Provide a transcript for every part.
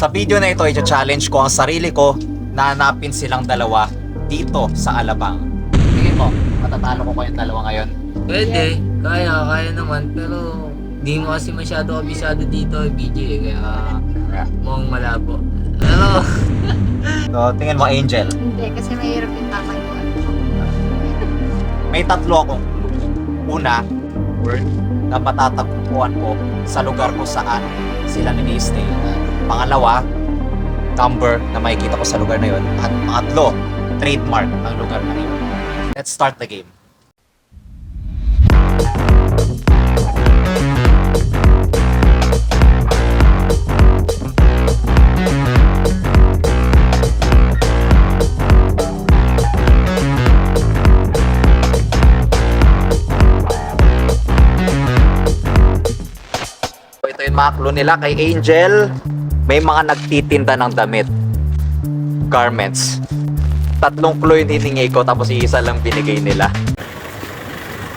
Sa video na ito, i-challenge ko ang sarili ko na hanapin silang dalawa dito sa Alabang. Tingin mo, matatalo ko kayong dalawa ngayon? Pwede, kaya naman. Pero di mo kasi masyado kabisado dito, BJ. Kaya mukhang malabo. Pero So, tingin mo, Angel. Hindi, kasi mahirap yung tatagpuan. May tatlo akong una, word na matatagpuan ko sa lugar ko saan sila nag-i-stay. Pangalawa, number na makikita ko sa lugar na yon. At pangatlo, trademark ng lugar na yun. Let's start the game. Ito yung mga clue nila kay Angel. May mga nagtitinda ng damit. Garments. 3 clue yung hiningi ko tapos isa lang binigay nila.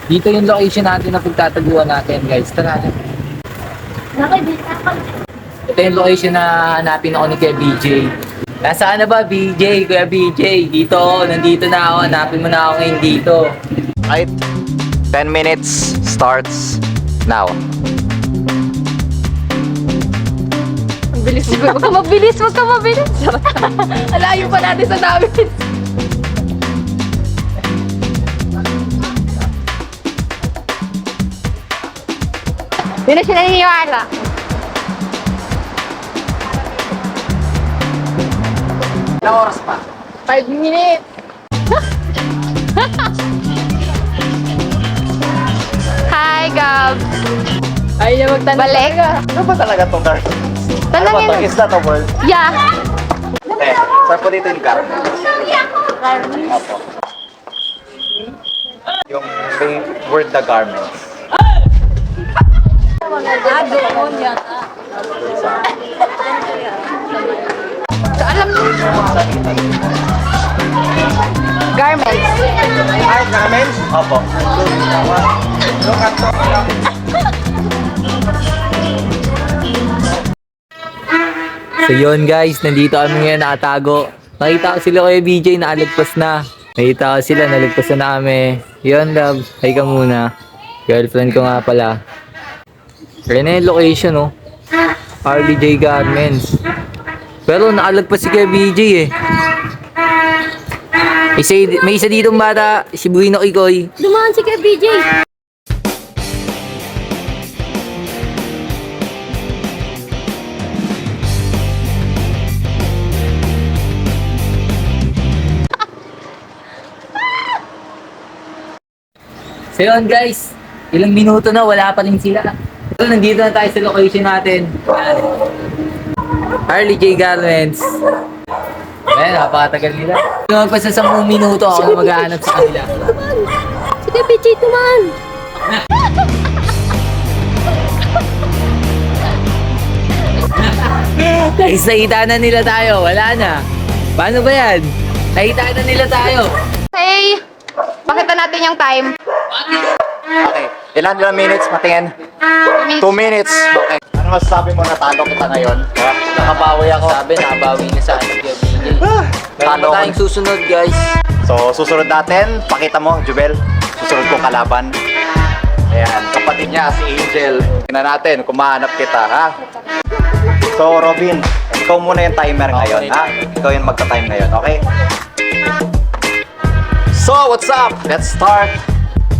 dito yung location natin na pagtataguan natin, guys. Tara na. Ito yung location na hanapin ako ni Kuya BJ. Nasaan na ba, BJ? Kuya BJ, dito ako. Nandito na ako. Hanapin mo na ako ngayon dito. Right? 10 minutes starts now. Ang bilis. Huwag ka mabilis, huwag ka mabilis. Alayo pa natin sa namin. Hindi na siya naniniwala. Ilang oras pa? 5 minutes. Hi, Gab. Ayaw niya magtanong. Balik? Ano ba talaga itong garment? Tanongin Ano ba ito? Is that a word? Yeah. Eh, saan po dito yung garment? Apo. Yung may word na garments. Doon yata. Alam mo. Garments. Ay, garments? Opo. So yun, guys, nandito kami ngayon nakatago. Nakita ko sila Kuya BJ, nakalagpas na. Nakita ko sila, nalagpas na kami. Yun, love. Hi ka muna. Girlfriend ko nga pala. Kaya na yung location, oh. RBJ Garments. Pero nakalagpas si Kuya BJ, eh. May isa ditong bata, si Buino Ikoy. Dumaan si Kuya BJ. So yun, guys, ilang minuto na, wala pa rin sila. So nandito na tayo sa location natin. Harley J Garments. Ayan, napakatagal nila. Yung pa sa 10 minuto ako na maghahanap sa kanila. Si Kuya BJ dumaan. Guys, nakita na nila tayo. Wala na. Paano ba yan? Nakita na nila tayo. Hey, pakita natin yung time. Okay. Ilan minutes? Matingin. 2 minutes. Okay. Ano masasabi mo, natalo kita ngayon? Nakabawi ako. Sabi, nakabawi na sa akin Kuya BJ. Meron Talo pa ko. tayong susunod, guys. So, susunod natin, pakita mo, Jubel. Susunod ko kalaban. Ayan, kapatid niya, si Angel. Tingnan natin kung mahanap kita, ha? So, Robin, ikaw muna yung timer ngayon, ha? Ikaw yung magka-time ngayon, okay? So, what's up? Let's start.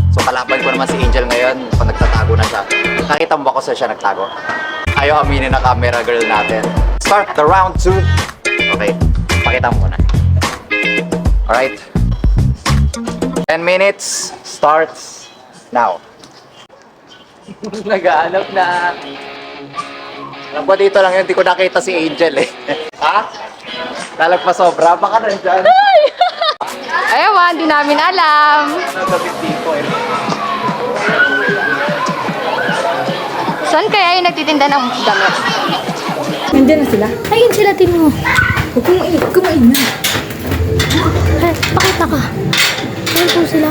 So, kalaban ko naman si Angel ngayon kung nagtatago na siya. Nakita mo ba kung saan siya nagtago? Ayaw aminin na camera girl natin. Start the round 2. Okay, pakita mo muna. Alright. 10 minutes starts now. Naghahanap na. Alam ko dito lang yun, hindi ko nakita si Angel eh. Ha? Lalagpas sobra, baka nandyan. Ewan, di namin alam. Ano gabit dito eh. Saan kaya yung nagtitinda ng damit? Nandiyan na sila? Ayun sila, Timo. Huwag kumain na. Ay, pakita ka. Ayun po sila.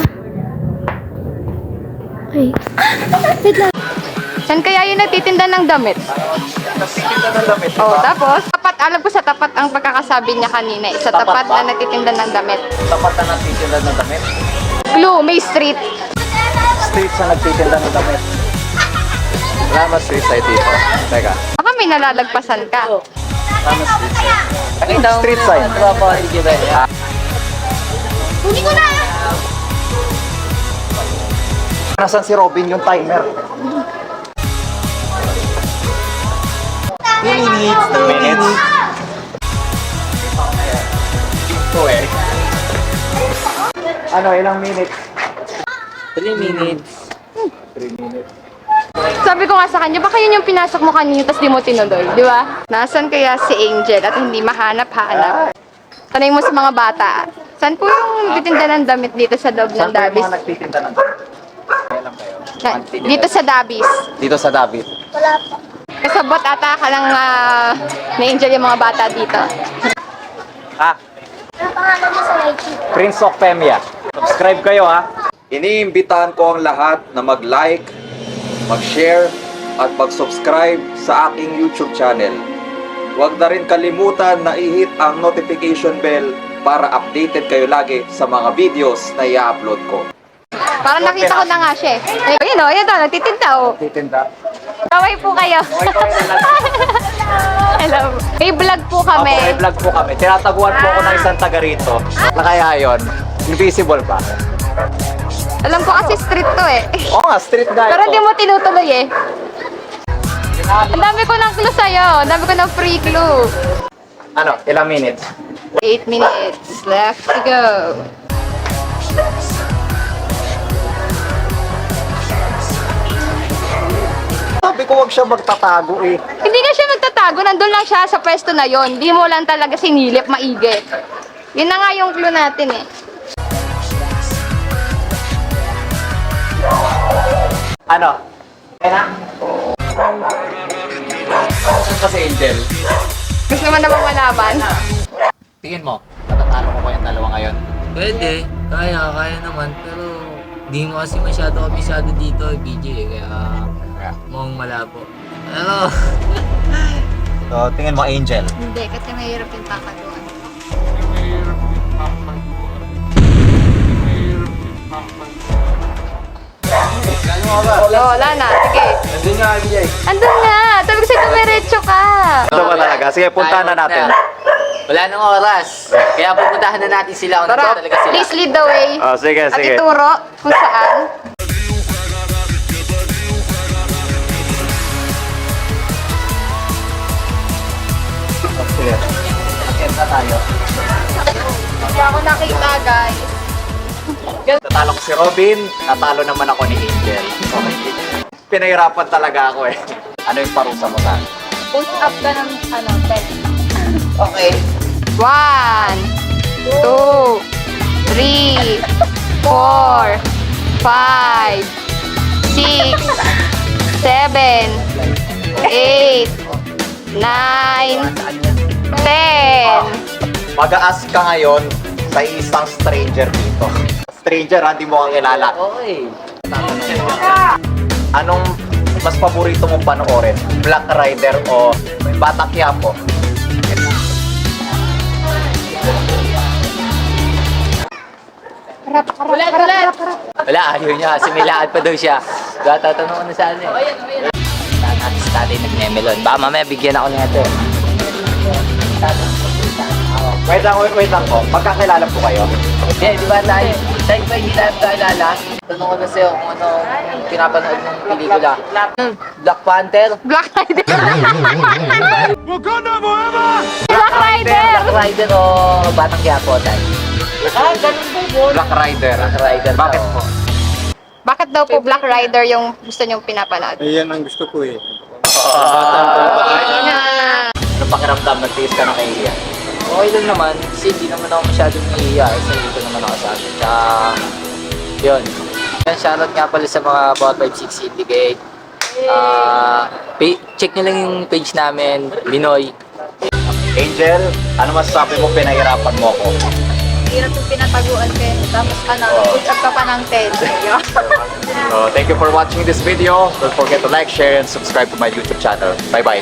Okay. Wait lang. Saan kaya yung nagtitinda ng damit? Nagtitinda ng damit, Oh, diba? tapos, dapat Alam ko sa tapat ang pagkakasabi niya kanina. Sa Tapat tapat ba? na nagtitinda ng damit. Tapat na nagtitinda ng damit. Clue, may street. Street sa nagtitinda ng damit. Wala naman street side dito. Teka. Baka may nalalagpasan ka. Wala naman street side. Street side. Huli ko na! Nasaan si Robin yung timer? 2 minutes. 2 minutes. Ito eh. Ano, ilang minutes? 3 minutes. 3 minutes. Sabi ko nga sa kanya, baka yun yung pinasok mo kanina tapos di mo tinuloy, di ba? Nasaan kaya si Angel at hindi mahanap-hanap? Tanay mo sa mga bata. Saan po yung nagtitinda ng damit dito sa loob Saan ng po yung Dabis? mga nagtitinda ng damit? Kailan kayo? Dito sa Dabis. Dito sa David. Kasabot ata ka ng ni Angel yung mga bata dito. Ah, Ano pangalan mo sa IG? Prince of Femia. Subscribe kayo ha. Iniimbitahan ko ang lahat na mag-like, mag-share, at mag-subscribe sa aking YouTube channel. Huwag na rin kalimutan na i-hit ang notification bell para updated kayo lagi sa mga videos na i-upload ko. Parang nakita ko na nga siya eh. Ayun o, yun o, nagtitinda o. Titinda. Kaway po kayo. Hello. May vlog po kami. May vlog po kami. Tinataguan po ako ng isang taga rito. Na kaya yun, invisible pa. Alam ko kasi street to eh. Oo nga, street guy Pero to. di mo tinutuloy eh. Ang dami ko ng clue sa'yo. Ang dami ko ng free clue. Ano, ilang minutes? 8 minutes left to go. Sabi ko wag siya magtatago eh. Hindi nga siya magtatago. Nandun lang siya sa pwesto na yon. Di mo lang talaga sinilip maigi. Yun na nga yung clue natin eh. Ano? Kaya na? Saan kasi Angel? Gusto mo naman malaman? Tingin mo, matatalo ko kayong dalawa ngayon. Pwede. Kaya naman. Pero di mo kasi masyado kabisado dito, BJ. Kaya mukhang malabo. Pero So, tingin mo Angel. Hindi, kasi mahirap yung tataguan. Wala na. Sige. Nandun nga, BJ. Andun na. Sabi ko sa'yo, dumiretso ka. Ito ba talaga? Sige, puntahan na natin. wala nang oras. Kaya pupuntahan na natin sila kung Tara, nandito talaga sila. please lead the way. Oh, sige, At sige. ituro kung saan. Sige. Akyat na tayo. Hindi ako nakita, guys. Natalo ko si Robin, natalo naman ako ni Angel. Okay. Pinahirapan talaga ako eh. Ano yung parusa mo sa akin? Push up ka ng 10. Okay. 1, 2, 3, 4, 5, 6, 7, 8, 9, 10. Mag-a-ask ka ngayon sa isang stranger dito. Stranger, hindi mo kang kilala. Okay. Anong mas paborito mong panoorin? Black Rider o Batang Quiapo? Ulit. Wala, ayaw niya kasi may lakad pa daw siya. Kaya tatanong ko na sana eh. Saan natin si tatay nagmemelon. Baka mamaya bigyan ako nito. Wait lang po. Magkakilala po kayo? Di ba tayo? Tayo ba hindi tayo kakilala? Tanong ko na sa'yo kung ano pinapanood ng pelikula. Black Panther? Black Rider. Black Rider. Black Rider o Batang Quiapo tayo? Black Rider. Black Rider. Bakit po? Bakit daw po Black Rider yung gusto niyong pinapanood? Ayan ang gusto ko eh. Ano pakiramdam? Nagtiis ka na kahihiya? Okay lang naman, kasi hindi naman ako masyadong nahihiya kasi dito naman ako sa akin. Yun. Shoutout nga pala sa mga Bawat 56 Syndicate. Check nyo lang yung page namin, Linoy. Angel, ano masasabi mo pinahirapan mo ako? Hirap yung pinataguan kayo. Tapos push up ka pa ng 10. So, thank you for watching this video. Don't forget to like, share, and subscribe to my YouTube channel. Bye-bye.